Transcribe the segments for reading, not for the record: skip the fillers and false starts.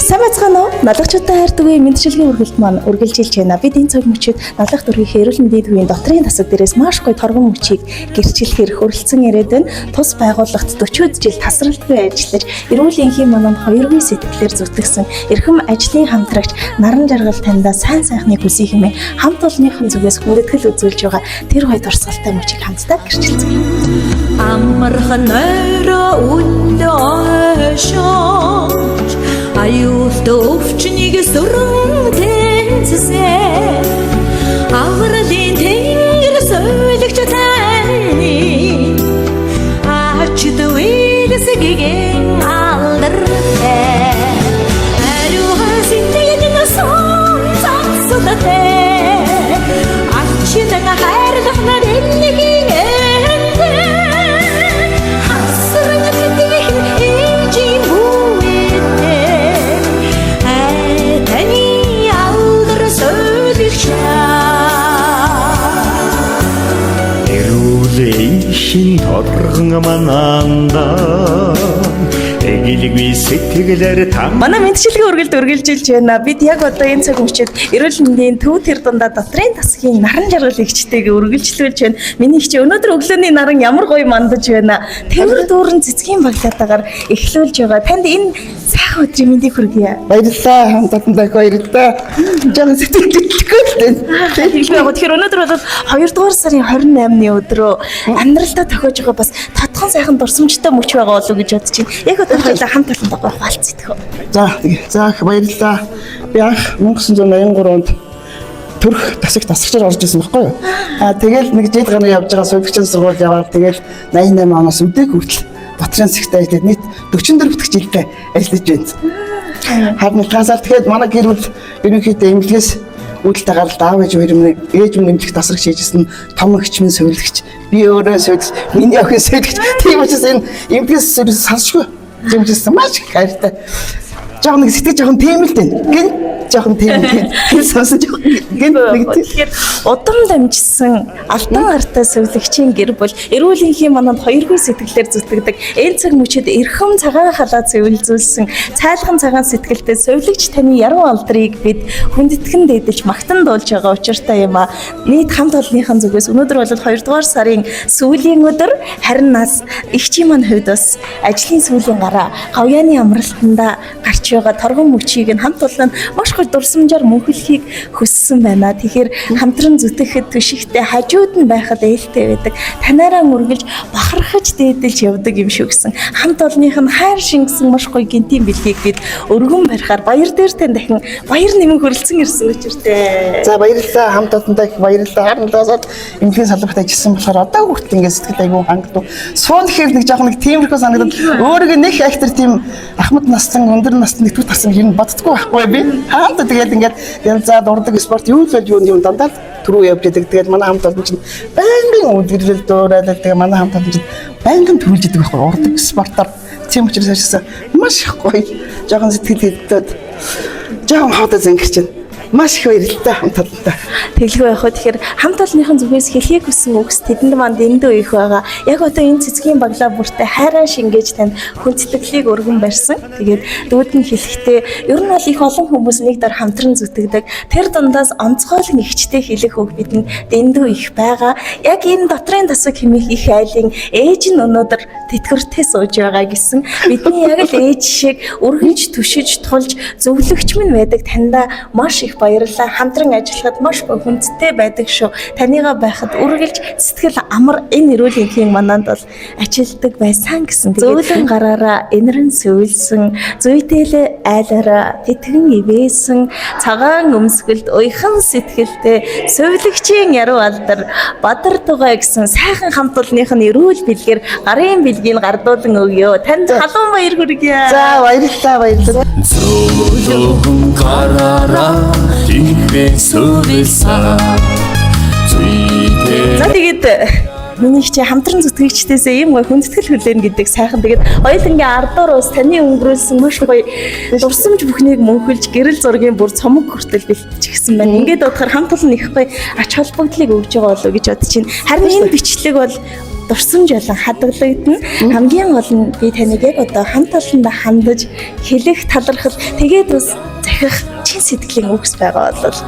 Сайн байцгаана уу? Налгачтай хайрдаг үе мэдчилгийн үргэлт маань үргэлжилж байна. Бид энэ цаг мөчид налгах дөрвийн эрүүл мэндийн төвийн дотрын тасаг дээрээс маш гоё торгон мөчийг гэрчлэхээр хөрөлцөн ирээд байна. Тус байгууллагт 40 жил тасралтгүй ажиллаж, эрүүл энхийн мананд хоёрын сэтгэлээр зүтгэсэн эрхэм ажлын хамтрагч Наран Жаргал таньда сайн сайхныг хүсье хэмээн хамт олонныхон зүгээс хүндэтгэл үзүүлж байгаа тэр хоёр дурсгалтай мөчийг хамтдаа гэрчилцгээе. Амархан нойроо үлдөөшөөж аюулт өвчнийг сүрэн тэнцсэн авралын тэнгэр сөйлөгч таны ачид үйлсгийгэн алдартай ариухан синтэгэн сон цацсалтай ачидан хайрлах нарэллэгийн Шин торгон мананда эгэлгүй сэтгэлээр там манай мэдчилгийн үргэлд үргэлжилж байна. Бид яг одоо энэ цаг мөчид эрүүл мэндийн төв тэр дундаа дотрын тасгийн Наран Жаргал эгчтэйгээ үргэлжлүүлж байна. Миний хичээ өнөөдөр өглөөний наран ямар гоё мандаж байна. Тэвэр дүүрэн цэцгийн баглаатаагаар эхлүүлж байгаа. Танд энэ сайхан өдрийн мэндийг хүргье. Баярлалаа. Хамтдаа баярлалаа. Жан сэтгэлдэлгүй л дээ. Тэгэхээр өнөөдөр бол 2 дугаар сарын 28-ны өдрөө амьдралдаа тохиож байгаа бас татхан сайхан дурсамжтай мөч байгаа болов уу гэж бодож байна. Яг одоо хоёулаа хамт олондоо хуваалцъя. За баярлалаа. Би анх 1983 онд төрх тасагчаар орж ирсэн байхгүй юу? Тэгэл нэг жил гаруй явж байгаа сувигчийн сургууль яваад тэгэл 88 оноос үдээ хүртэл дотрын засагтай ажиллаад нийт 44 дэх жилдээ ажиллаж байна. Харин ганцаар тэгэхэд манай гэр бүл ерөнхийдөө эмнэлгээс үүдэлтэй гаралд аав ээж минь эмнэлэг тасрагч хийжсэн том эгч минь сувилагч би өөрөө сувилагч миний охин сувилагч тийм учраас энэ эмнэлгээс салшгүй тийм учраас маш их хайртай. Жохон нэг сэтгэл жохон тийм л дээ. Гин жохон тийм сонсон жохон гин нэг тэгэхээр удам дамжсан алтан артай сувилагчийн гэр бүл эрүүл энхийн мананд хоёргүй сэтгэлээр зүтгэдэг. Энэ цаг мөчид эрхэм цагаан халаа цэвэрлзүүлсэн цайлган цагаан сэтгэлтэй сувилагч таны яруу алдрыг бид хүндэтгэн дээдэлж магтан дуулж байгаа учиртай юм а. Нийт хамт олонныхон зүгээс өнөөдөр бол 2 дугаар сарын сүүлийн өдөр харин нас эгчийн маань хувьд бас ажлын сүүлийн гараа гавьяаны амралтанда гарч байгаа торгон мөчийг нь хамт олон маш гоё дурсамжаар мөнхөлхийг хүссэн байна. Тэгэхээр хамтран зүтгэхэд түшигтэй хажууд нь байхад ээлтэй байдаг. Танаараа үргэлж бахархаж дээдэлж явдаг юм шүү гэсэн. Хамт олонных нь хайр шингэсэн маш гоё гинтийн бэлгийг бид өргөн барихаар баяр дээр тань дахин баяр нэмэн хөрөлцөн ирсэн учиртай. За баярлалаа. Хамт олондоо их баярлалаа. Харин даасаад эмнэлгийн салбарт ажилласан болохоор одоо хүртэл ингээд сэтгэл айгүй хангалтгүй. Суун гэхээр нэг жоохон нэг тиймэрхүү санагдаад өөрийгөө нэг актер тийм ахмад настан өндөр настан нэгтгэж тарсан юм боддгоо байхгүй би. Хаамт тэгээд ингээд янзаад урдаг спорт юу л юм дандаа түрүү явж идэг. Тэгээд манай хамт олон чинь байнгын үдгэрэл дөөрэлдэг. Тэгээд манай хамт олон чинь байнгын төрүүлж идэг байхгүй урдаг спортоор тийм учраас ажилласан маш их гоё. Жохон сэтгэл хөдлөд жохон хатаа зангирч байна. Маш их баярлалаа хамт олонтой. Тэглгүй явах. Тэгэхээр хамт олонныхон зүгээс хэлхийг хүссэн үгс тэдэнд манд эндөө их байгаа. Яг одоо энэ цэцгийн баглаа бүртээ хайраа шингээж танд хүндэтгэлийг өргөн барьсан. Тэгээд дүүд нь хэлэхдээ ер нь бол их олон хүмүүс нэг дор хамтран зүтгэдэг. Тэр дундаас онцгойлон ихчтэй хэлэх үг бидэнд эндөө их байгаа. Яг энэ дотрын тасаг хэмээх их айлын ээж нь өнөөдөр тэтгэвртэй сууж байгаа гэсэн. Бидний яг л ээж шиг үргэлж түшиж тулж зөвлөгч минь байдаг. Таньда маш их баярлалаа. Хамтран ажиллахад маш гоё хүндтэй байдаг шүү. Танийгаа байхад үргэлж сэтгэл амар энэ эрүүл энхийн мананд бол ажилтдаг байсан гэсэн. Зөөлөн гараараа энэрэн сөүлсэн, зүйдэлээ айлаараа тэтгэн ивээсэн, цагаан өмсгөлд уйхан сэтгэлтэй сувилагчийн яруу алдар бадар тугай гэсэн сайхан хамт олонных нь эрүүл бэлгээр гарын бэлгийг гардуулан өгөө. Танд халуун баяр хүргье. За баярлалаа. зөөлөн гараараа ихвэн сувилсаа За тэгээд миний хичээ хамтран зүтгэгчдээсээ ийм гоё хүндэтгэл хүлээн гэдэг сайхан. Тэгээд хоёулангийн ардаар ус таны өнгөрүүлсэн маш гоё дурсамж бүхнийг мөнхөлж гэрэл зургийн бүр цомог хүртэл бэлтчихсэн байна. Ингээд бодохоор хамт олон их гоё ач холбогдлыг өгж байгаа болов уу гэж бодож байна. Харин энэ бичлэг бол дурсамж болон хадгалагдана. Хамгийн гол нь би таныг яг одоо хамт олондоо хандаж хэлэх талархал тэгээд бас захих чин сэтгэлийн үгс байгаа бол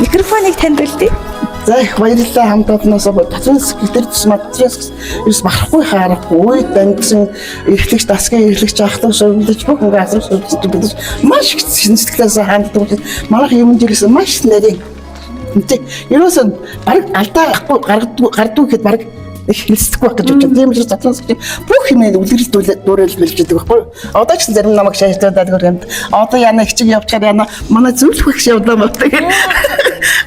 микрофоныг танд үлдээ. За их баярлалаа хамт олноосоо татвар секретар материалс ерөөс бахахгүй харахгүй үед амьдсан эрхлэгч дасгийн эрхлэгч ахтар шоглож бүх ингээ асууж бид маш их сэтгэлээс ханддаг. Манайх юм жирсэн маш нарийн. Тэг ерөөсөө баг алдаа гардаг гэхэд баг их хэлцэхгүй байх гэж бодож. Тийм учраас задлаас бүх юм үлгэрэл дуурайж бэлж байдаг байхгүй. Одоо ч зарим намайг шаардаад гэмт. Одоо яна хичиг явчихаар яна манай зөвлөх багш явдаа мавдаг.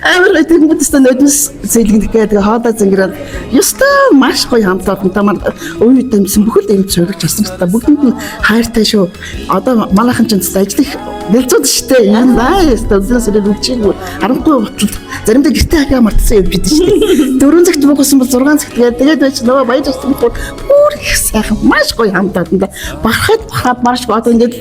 Амар тэнгүүдээс нөдмс зэлгэнэх гэдэг хоолой зингэрээд ёстой маш гоё хамтаад тамаар ууй дэмсэн бүхэл юм цогж асан та бүгдэнд нь хайртай шүү. Одоо манайхан ч ажлыг нэлцүүд штэ юм баа ёстой зөвсөөр үчиг харанхуй батал заримдаа гэртээ хаа мартсан явж идэв штэ. 4 цагт буугсан бол 6 цагт тэгээд байж нөгөө баяж авсан бүр их сайхан маш гоё хамтаад бахад марш одоо ингээд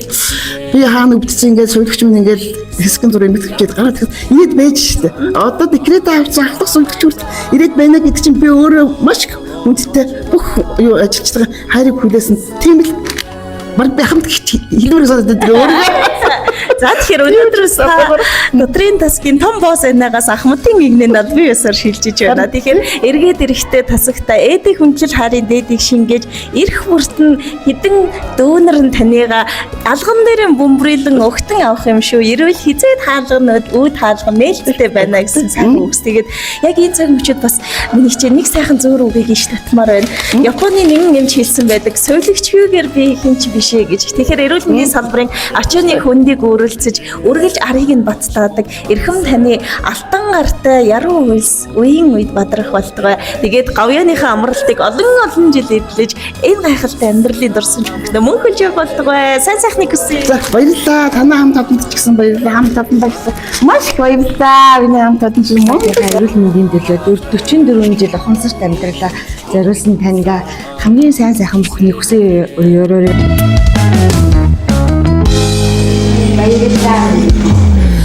би хаана өвдсөн ингээд сувлэгч минь ингээд хэсгэн зураг мэдгэжээд гараад ирээд байж штэ. Одоо декрет авсан ахлах сувлэгч үрт ирээд байна гэдэг чинь би өөрөө маш хүндтэй бүх юу ажилчдаа хайрыг хүлээсэн. Тийм л баг би хамт хэлбэрээс өөрөө За тэгэхээр өнөөдрөөс өдрийн тасгийн том босс энагаас Ахмадын игнээ над би ёсоор шилжиж байна. Тэгэхээр эргээд эрэхтэй тасагта эдийн хүндлэл харийн дээдийг шингээж эрх бүртэн хідэн дүүнэр нь танийга алган дээрэн бөмбөрлөн өгтөн авах юм шүү. Эрүүл хизээд хаалганууд үүд хаалган нээлттэй байна гэсэн сайхан үгс. Тэгээд яг энэ цаг мөчид бас миний чинь нэг сайхан зөөр үгийг иш татмаар байна. Японы нэгэн эмч хэлсэн байдаг. Соёлогч юугээр би хинч бишээ гэж. Тэгэхээр эрүүл мэндийн салбарын ачааны хөндийг өргөлцөж үргэлж арыг нь баттаадаг эрхэм таны алтан гартай яруу үйлс үеийн үед бадрах болтгой. Тэгээд гавьяаныхаа амралтыг олон жил эдлэж энэ гайхалтай амьдралын дурсамж бүхнээ мөн хөлж явах болтгой. Сайн сайхныг хүсье. За баярлалаа. Танай хамт олонд ч гэсэн баярлалаа. Хамт олонд байсан. Маш их баярлалаа. Миний хамт олонд чинь эрүүл мэндийн төлөө 44 жил ухамсарт амьдралаа зориулсан таньга хамгийн сайн сайхан бүхний хүсье өрөөрөө.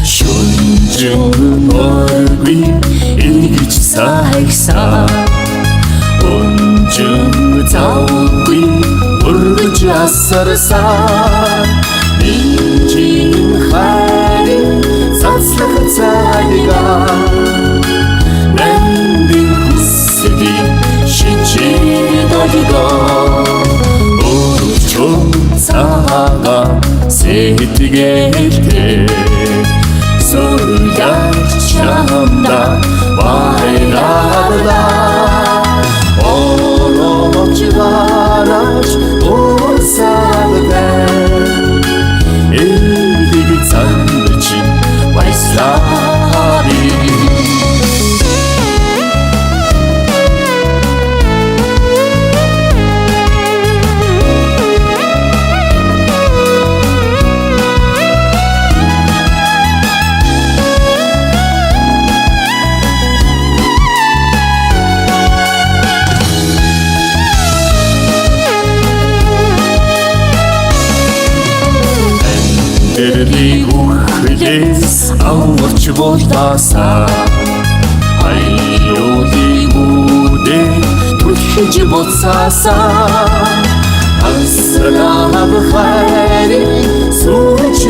Шүнжин оргүй ингэж сайхсан Унжин завгүй ургаж асарсан Инжин хайрын цацлах цайга Нандин хүсэдийн шичээд олгоо Өрчөн цагаан сэтгэлтэй Сургаж чамда баярлалаа Оромч гараж усалтай Эдиг цанчин баяслаби Эрлиг ухлээс аварч болтасаа Аюулыг үдээ түлхэж буцаасаа Асраа хайрын сүүч